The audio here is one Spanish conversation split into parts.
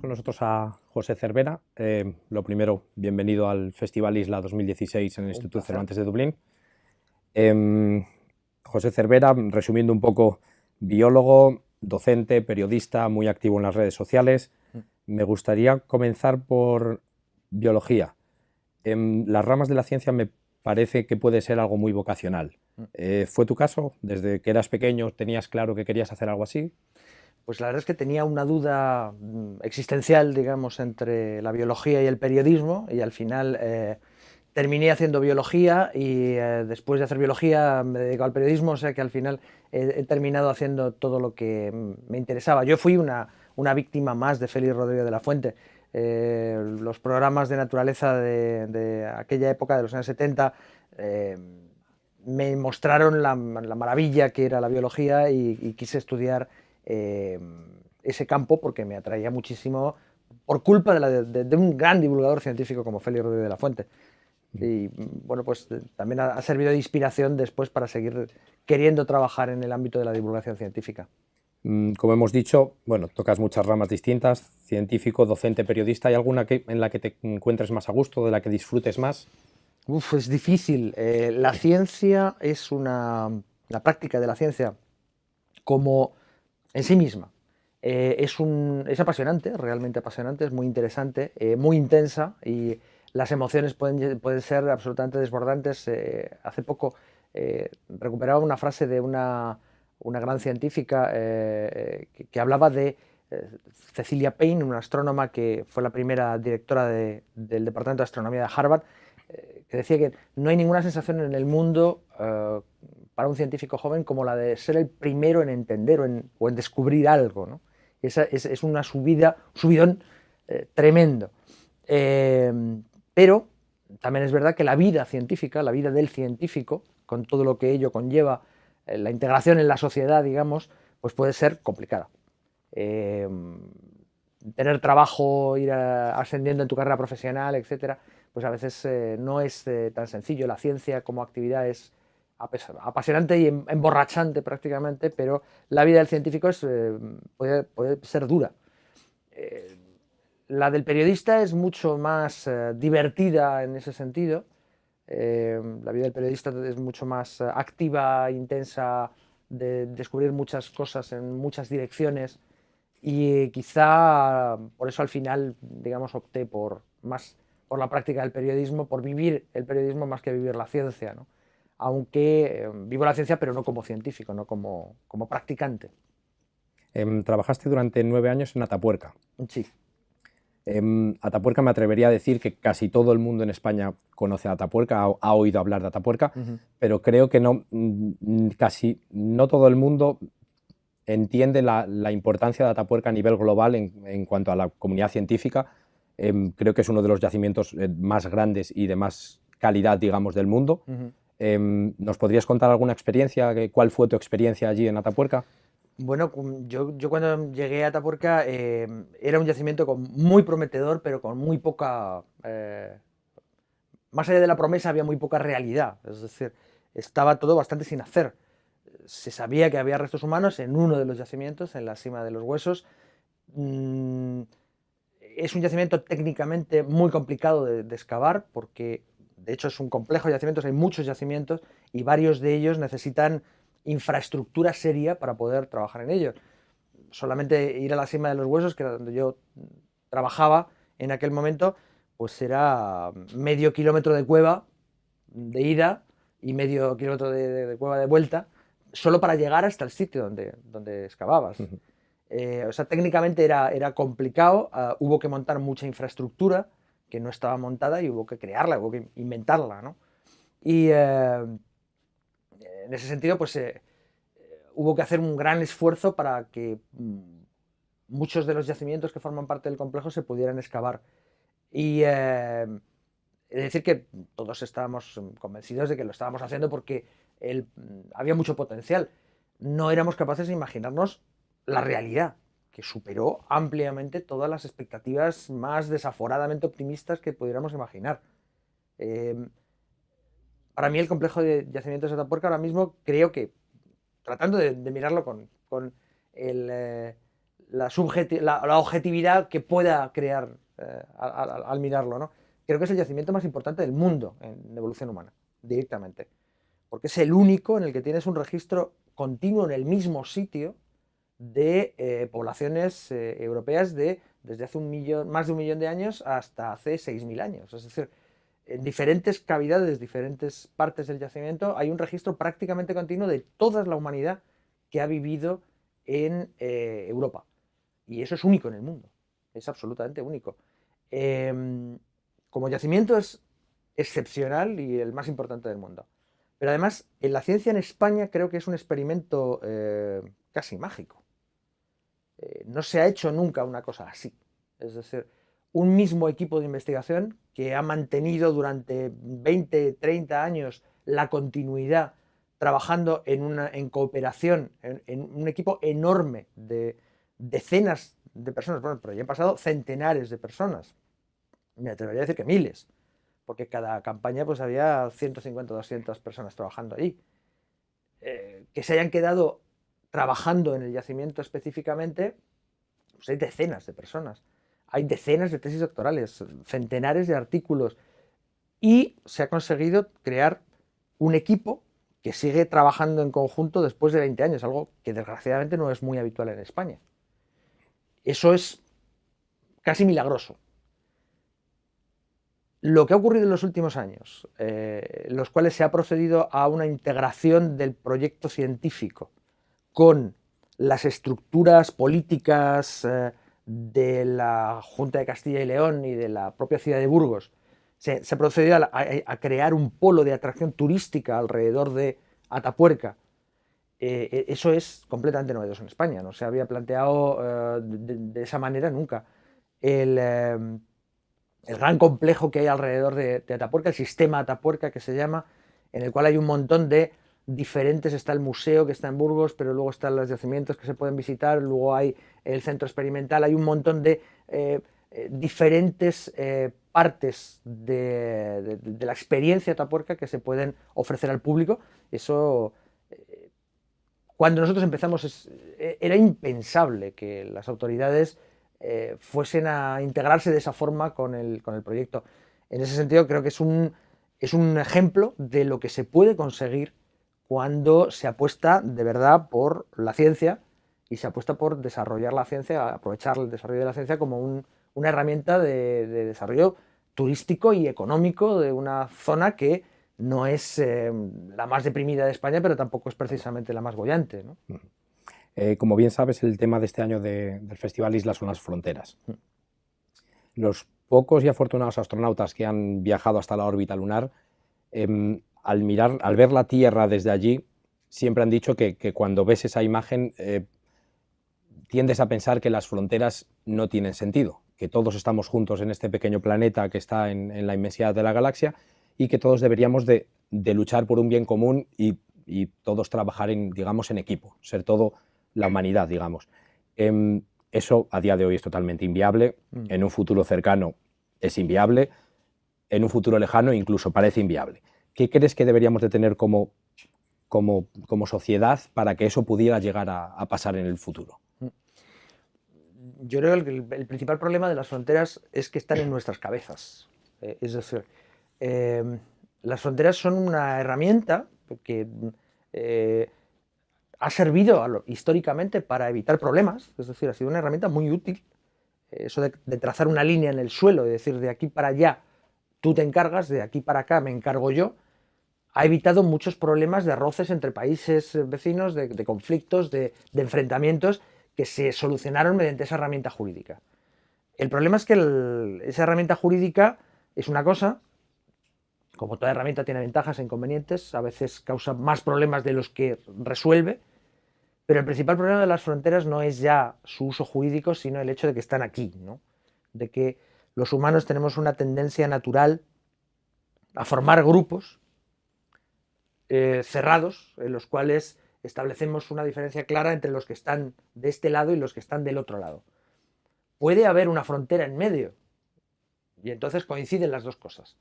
con nosotros a José Cervera. Lo primero, bienvenido al Festival Isla 2016 en el Instituto Cervantes de Dublín. José Cervera, resumiendo un poco, biólogo, docente, periodista, muy activo en las redes sociales. Me gustaría comenzar por biología. Las ramas de la ciencia me parece que puede ser algo muy vocacional. ¿Fue tu caso? ¿Desde que eras pequeño tenías claro que querías hacer algo así? Pues la verdad es que tenía una duda existencial, digamos, entre la biología y el periodismo, y al final terminé haciendo biología y después de hacer biología me dedico al periodismo, o sea que al final he terminado haciendo todo lo que me interesaba. Yo fui una víctima más de Félix Rodríguez de la Fuente. Los programas de naturaleza de aquella época, de los años 70, me mostraron la maravilla que era la biología y quise estudiar ese campo porque me atraía muchísimo por culpa de un gran divulgador científico como Félix Rodríguez de la Fuente. Y bueno, pues también ha servido de inspiración después para seguir queriendo trabajar en el ámbito de la divulgación científica. Como hemos dicho, bueno, tocas muchas ramas distintas, científico, docente, periodista. ¿Hay alguna en la que te encuentres más a gusto, de la que disfrutes más? Es difícil. La ciencia es la práctica de la ciencia como en sí misma. Es apasionante, realmente apasionante, es muy interesante, muy intensa, y las emociones pueden ser absolutamente desbordantes. Hace poco recuperaba una frase de una gran científica que hablaba de Cecilia Payne, una astrónoma que fue la primera directora del Departamento de Astronomía de Harvard, que decía que no hay ninguna sensación en el mundo para un científico joven como la de ser el primero en entender o en descubrir algo, ¿no? Es un subidón tremendo. Pero también es verdad que la vida científica, la vida del científico, con todo lo que ello conlleva, la integración en la sociedad, digamos, pues puede ser complicada. Tener trabajo, ir ascendiendo en tu carrera profesional, etcétera, pues a veces no es tan sencillo. La ciencia como actividad es apasionante y emborrachante prácticamente, pero la vida del científico puede ser dura. La del periodista es mucho más divertida en ese sentido. La vida del periodista es mucho más activa, intensa, de descubrir muchas cosas en muchas direcciones, y quizá por eso al final, digamos, opté más por la práctica del periodismo, por vivir el periodismo más que vivir la ciencia, ¿no? Aunque vivo la ciencia, pero no como científico, no como practicante. Trabajaste durante 9 años en Atapuerca. Sí. Atapuerca, me atrevería a decir que casi todo el mundo en España conoce a Atapuerca, ha oído hablar de Atapuerca, pero creo que no, casi no todo el mundo entiende la importancia de Atapuerca a nivel global en cuanto a la comunidad científica. Creo que es uno de los yacimientos más grandes y de más calidad, digamos, del mundo. ¿Nos podrías contar alguna experiencia? ¿Cuál fue tu experiencia allí en Atapuerca? Bueno, yo cuando llegué a Atapuerca era un yacimiento muy prometedor, pero con muy poca... más allá de la promesa había muy poca realidad. Es decir, estaba todo bastante sin hacer. Se sabía que había restos humanos en uno de los yacimientos, en la Sima de los Huesos. Es un yacimiento técnicamente muy complicado de excavar, porque de hecho es un complejo de yacimientos, hay muchos yacimientos y varios de ellos necesitan infraestructura seria para poder trabajar en ellos. Solamente ir a la Sima de los Huesos, que era donde yo trabajaba en aquel momento, pues era medio kilómetro de cueva de ida y medio kilómetro de cueva de vuelta, solo para llegar hasta el sitio donde excavabas. O sea, técnicamente era complicado, hubo que montar mucha infraestructura que no estaba montada y hubo que crearla, hubo que inventarla, ¿no? Y en ese sentido, pues hubo que hacer un gran esfuerzo para que muchos de los yacimientos que forman parte del complejo se pudieran excavar. Y es decir que todos estábamos convencidos de que lo estábamos haciendo porque había mucho potencial. No éramos capaces de imaginarnos la realidad, que superó ampliamente todas las expectativas más desaforadamente optimistas que pudiéramos imaginar. Eh, para mí el complejo de yacimientos de Atapuerca ahora mismo, creo que, tratando de mirarlo con el, la objetividad que pueda crear al mirarlo, ¿no? Creo que es el yacimiento más importante del mundo en evolución humana, directamente, porque es el único en el que tienes un registro continuo en el mismo sitio de poblaciones europeas desde hace más de 1 millón de años hasta hace 6.000 años. Es decir, en diferentes cavidades, diferentes partes del yacimiento, hay un registro prácticamente continuo de toda la humanidad que ha vivido en Europa. Y eso es único en el mundo, es absolutamente único. Como yacimiento es excepcional y el más importante del mundo. Pero además, en la ciencia en España creo que es un experimento casi mágico. No se ha hecho nunca una cosa así. Es decir, un mismo equipo de investigación que ha mantenido durante 20, 30 años la continuidad, trabajando en cooperación, en un equipo enorme de decenas de personas, bueno, pero ya han pasado centenares de personas. Me atrevería a decir que miles, porque cada campaña pues había 150 o 200 personas trabajando allí. Que se hayan quedado trabajando en el yacimiento específicamente, pues hay decenas de personas, hay decenas de tesis doctorales, centenares de artículos, y se ha conseguido crear un equipo que sigue trabajando en conjunto después de 20 años, algo que desgraciadamente no es muy habitual en España. Eso es casi milagroso. Lo que ha ocurrido en los últimos años, en los cuales se ha procedido a una integración del proyecto científico con las estructuras políticas de la Junta de Castilla y León y de la propia ciudad de Burgos, se ha procedido a crear un polo de atracción turística alrededor de Atapuerca. Eso es completamente novedoso en España, no se había planteado de esa manera nunca. El gran complejo que hay alrededor de Atapuerca, el sistema Atapuerca que se llama, en el cual hay un montón de diferentes, está el museo que está en Burgos, pero luego están los yacimientos que se pueden visitar, luego hay el centro experimental, hay un montón de diferentes partes de la experiencia Atapuerca que se pueden ofrecer al público. Eso, cuando nosotros empezamos, era impensable que las autoridades fuesen a integrarse de esa forma con el proyecto. En ese sentido, creo que es un ejemplo de lo que se puede conseguir cuando se apuesta de verdad por la ciencia y se apuesta por desarrollar la ciencia, aprovechar el desarrollo de la ciencia como una herramienta de desarrollo turístico y económico de una zona que no es la más deprimida de España, pero tampoco es precisamente la más boyante, ¿no? Como bien sabes, el tema de este año del Festival Islas son las fronteras. Los pocos y afortunados astronautas que han viajado hasta la órbita lunar, al ver la Tierra desde allí, siempre han dicho que cuando ves esa imagen tiendes a pensar que las fronteras no tienen sentido, que todos estamos juntos en este pequeño planeta que está en la inmensidad de la galaxia y que todos deberíamos de luchar por un bien común y todos trabajar digamos, en equipo, ser todo la humanidad, digamos. Eso a día de hoy es totalmente inviable, en un futuro cercano es inviable, en un futuro lejano incluso parece inviable. ¿Qué crees que deberíamos de tener como sociedad para que eso pudiera llegar a pasar en el futuro? Yo creo que el principal problema de las fronteras es que están en nuestras cabezas. Es decir, las fronteras son una herramienta que ha servido históricamente para evitar problemas, es decir, ha sido una herramienta muy útil. Eso de trazar una línea en el suelo y decir de aquí para allá tú te encargas, de aquí para acá me encargo yo, ha evitado muchos problemas de roces entre países vecinos, de conflictos, de enfrentamientos que se solucionaron mediante esa herramienta jurídica. El problema es que esa herramienta jurídica es una cosa, como toda herramienta tiene ventajas e inconvenientes, a veces causa más problemas de los que resuelve, pero el principal problema de las fronteras no es ya su uso jurídico, sino el hecho de que están aquí, ¿no? De que los humanos tenemos una tendencia natural a formar grupos cerrados, en los cuales establecemos una diferencia clara entre los que están de este lado y los que están del otro lado. Puede haber una frontera en medio, y entonces coinciden las dos cosas,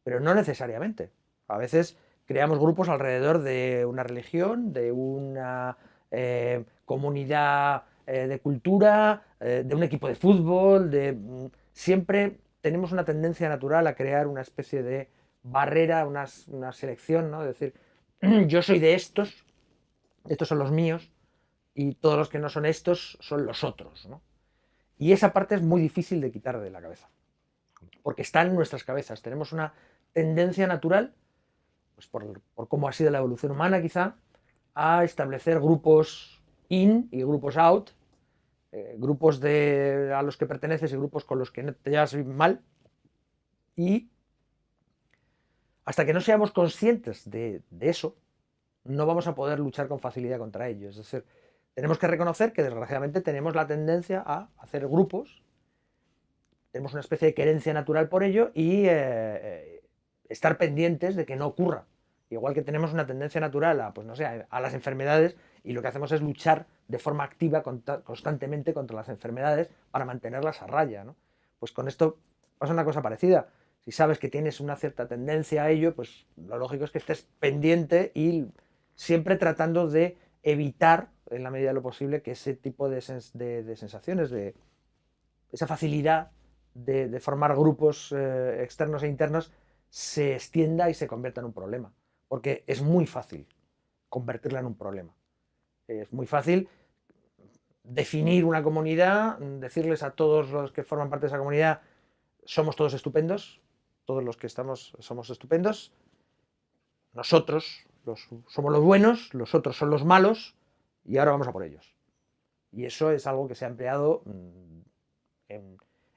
pero no necesariamente. A veces creamos grupos alrededor de una religión, de una comunidad de cultura, de un equipo de fútbol, siempre tenemos una tendencia natural a crear una especie de barrera, una selección, ¿no? Es decir, yo soy de estos son los míos, y todos los que no son estos son los otros, ¿no? Y esa parte es muy difícil de quitar de la cabeza, porque está en nuestras cabezas. Tenemos una tendencia natural, pues por cómo ha sido la evolución humana quizá, a establecer grupos in y grupos out, grupos a los que perteneces y grupos con los que no te llevas mal, y hasta que no seamos conscientes de eso, no vamos a poder luchar con facilidad contra ello. Es decir, tenemos que reconocer que desgraciadamente tenemos la tendencia a hacer grupos, tenemos una especie de querencia natural por ello y estar pendientes de que no ocurra. Igual que tenemos una tendencia natural a, pues no sé, a las enfermedades, y lo que hacemos es luchar de forma activa constantemente contra las enfermedades para mantenerlas a raya, ¿no? Pues con esto pasa una cosa parecida. Si sabes que tienes una cierta tendencia a ello, pues lo lógico es que estés pendiente y siempre tratando de evitar, en la medida de lo posible, que ese tipo de sensaciones, de esa facilidad de formar grupos externos e internos, se extienda y se convierta en un problema. Porque es muy fácil convertirla en un problema. Es muy fácil definir una comunidad, decirles a todos los que forman parte de esa comunidad: somos todos estupendos, todos los que estamos somos estupendos, nosotros somos los buenos, los otros son los malos, y ahora vamos a por ellos. Y eso es algo que se ha empleado en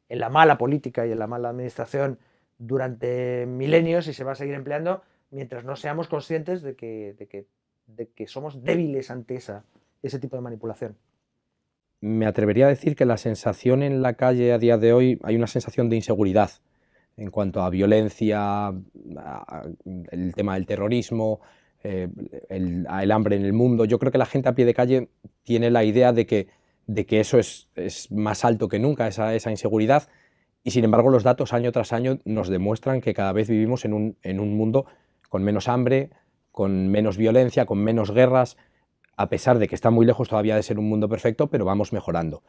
la mala política y en la mala administración durante milenios, y se va a seguir empleando mientras no seamos conscientes de que somos débiles ante ese tipo de manipulación. Me atrevería a decir que la sensación en la calle a día de hoy, hay una sensación de inseguridad en cuanto a violencia, el tema del terrorismo, el hambre en el mundo. Yo creo que la gente a pie de calle tiene la idea de que eso es más alto que nunca, esa inseguridad, y sin embargo los datos año tras año nos demuestran que cada vez vivimos en un mundo con menos hambre, con menos violencia, con menos guerras, a pesar de que está muy lejos todavía de ser un mundo perfecto, pero vamos mejorando.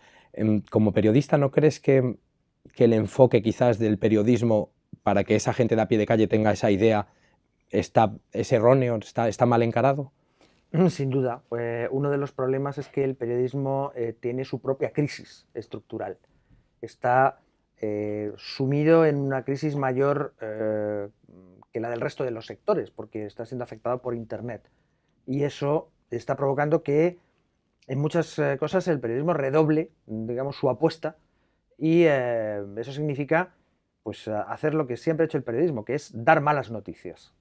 Como periodista, ¿no crees que el enfoque quizás del periodismo para que esa gente de a pie de calle tenga esa idea es erróneo, está mal encarado? Sin duda. Uno de los problemas es que el periodismo tiene su propia crisis estructural. Está sumido en una crisis mayor que la del resto de los sectores, porque está siendo afectado por Internet. Y eso está provocando que en muchas cosas el periodismo redoble, digamos, su apuesta, y eso significa, pues, hacer lo que siempre ha hecho el periodismo, que es dar malas noticias.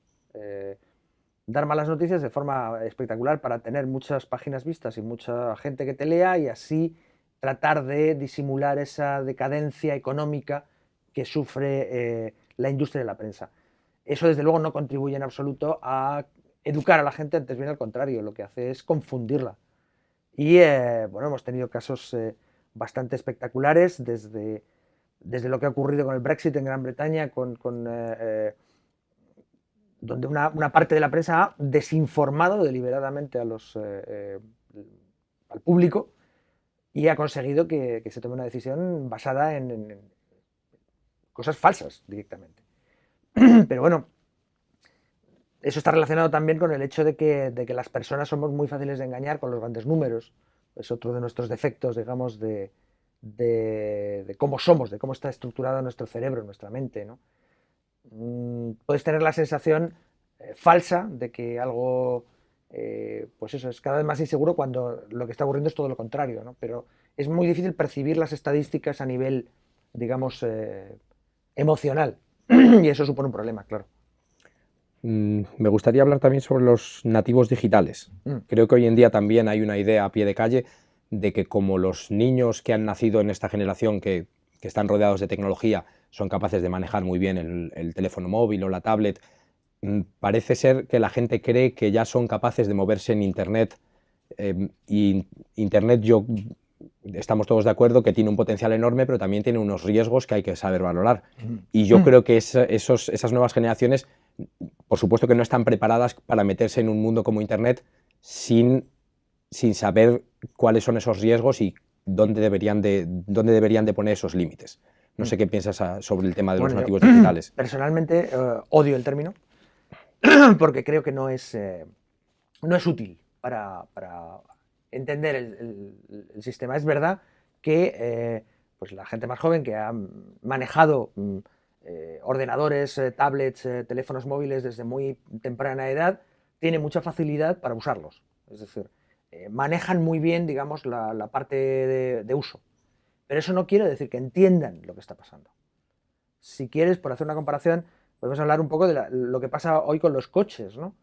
Dar malas noticias de forma espectacular para tener muchas páginas vistas y mucha gente que te lea, y así tratar de disimular esa decadencia económica que sufre la industria de la prensa. Eso desde luego no contribuye en absoluto a educar a la gente, antes bien al contrario, lo que hace es confundirla. Y bueno, hemos tenido casos bastante espectaculares, desde lo que ha ocurrido con el Brexit en Gran Bretaña, donde una parte de la prensa ha desinformado deliberadamente al público, y ha conseguido que se tome una decisión basada en cosas falsas directamente. Pero bueno, eso está relacionado también con el hecho de que las personas somos muy fáciles de engañar con los grandes números. Es otro de nuestros defectos, digamos, de cómo somos, de cómo está estructurado nuestro cerebro, nuestra mente, ¿no? Puedes tener la sensación falsa de que algo pues eso, es cada vez más inseguro, cuando lo que está ocurriendo es todo lo contrario, ¿no? Pero es muy difícil percibir las estadísticas a nivel, digamos, emocional, y eso supone un problema, claro. Me gustaría hablar también sobre los nativos digitales. Creo que hoy en día también hay una idea a pie de calle de que, como los niños que han nacido en esta generación, que están rodeados de tecnología, son capaces de manejar muy bien el teléfono móvil o la tablet, parece ser que la gente cree que ya son capaces de moverse en Internet, y Internet, estamos todos de acuerdo que tiene un potencial enorme, pero también tiene unos riesgos que hay que saber valorar. Y yo creo que esas nuevas generaciones, por supuesto que no están preparadas para meterse en un mundo como Internet sin saber cuáles son esos riesgos y dónde deberían de poner esos límites. No sé qué piensas sobre el tema de los nativos digitales. Personalmente odio el término porque creo que no es útil para entender el sistema. Es verdad que pues la gente más joven que ha manejado ordenadores, tablets, teléfonos móviles desde muy temprana edad, tiene mucha facilidad para usarlos. Es decir, manejan muy bien, digamos, la parte de uso. Pero eso no quiere decir que entiendan lo que está pasando. Si quieres, por hacer una comparación, podemos hablar un poco de lo que pasa hoy con los coches, ¿no?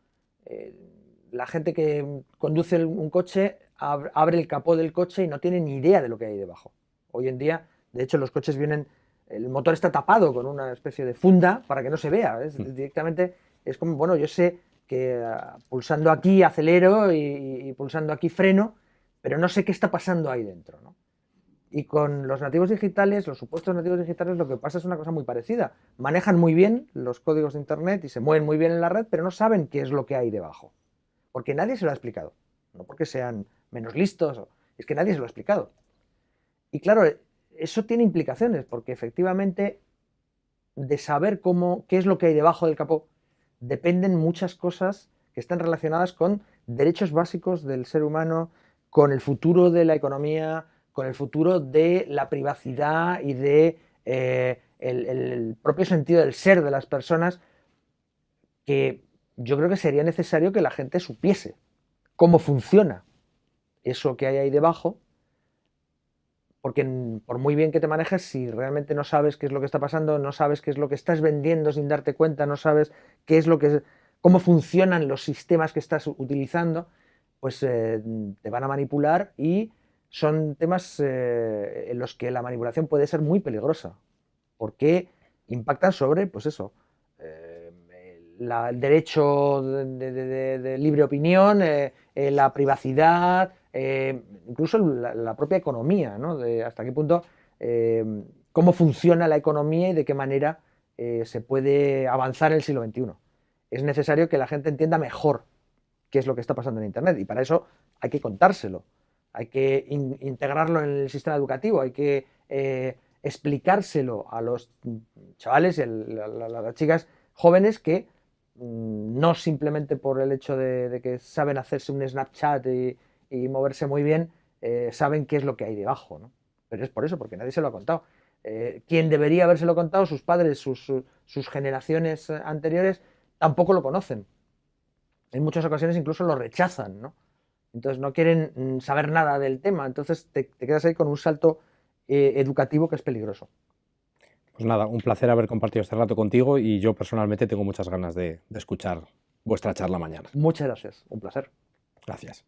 La gente que conduce un coche abre el capó del coche y no tiene ni idea de lo que hay debajo. Hoy en día, de hecho, los coches vienen, el motor está tapado con una especie de funda para que no se vea. Directamente es como, bueno, yo sé que pulsando aquí acelero y pulsando aquí freno, pero no sé qué está pasando ahí dentro, ¿no? Y con los nativos digitales, los supuestos nativos digitales, lo que pasa es una cosa muy parecida. Manejan muy bien los códigos de Internet y se mueven muy bien en la red, pero no saben qué es lo que hay debajo. Porque nadie se lo ha explicado. No porque sean menos listos, es que nadie se lo ha explicado. Y claro, eso tiene implicaciones, porque efectivamente de saber qué es lo que hay debajo del capó, dependen muchas cosas que están relacionadas con derechos básicos del ser humano, con el futuro de la economía, con el futuro de la privacidad y de el propio sentido del ser de las personas, que yo creo que sería necesario que la gente supiese cómo funciona eso que hay ahí debajo, porque por muy bien que te manejes, si realmente no sabes qué es lo que está pasando, no sabes qué es lo que estás vendiendo sin darte cuenta, no sabes cómo funcionan los sistemas que estás utilizando, pues te van a manipular, y son temas en los que la manipulación puede ser muy peligrosa, porque impactan sobre, pues eso, el derecho de libre opinión, la privacidad, incluso la propia economía, ¿no? Hasta qué punto, cómo funciona la economía y de qué manera se puede avanzar en el siglo XXI. Es necesario que la gente entienda mejor qué es lo que está pasando en Internet, y para eso hay que contárselo, hay que integrarlo en el sistema educativo, hay que explicárselo a los chavales y a las chicas jóvenes que no simplemente por el hecho de que saben hacerse un Snapchat y moverse muy bien, saben qué es lo que hay debajo, ¿no? Pero es por eso, porque nadie se lo ha contado. Quien debería habérselo contado, sus padres, sus generaciones anteriores, tampoco lo conocen. En muchas ocasiones incluso lo rechazan, ¿no? Entonces no quieren saber nada del tema, entonces te quedas ahí con un salto educativo que es peligroso. Pues nada, un placer haber compartido este rato contigo, y yo personalmente tengo muchas ganas de escuchar vuestra charla mañana. Muchas gracias, un placer. Gracias.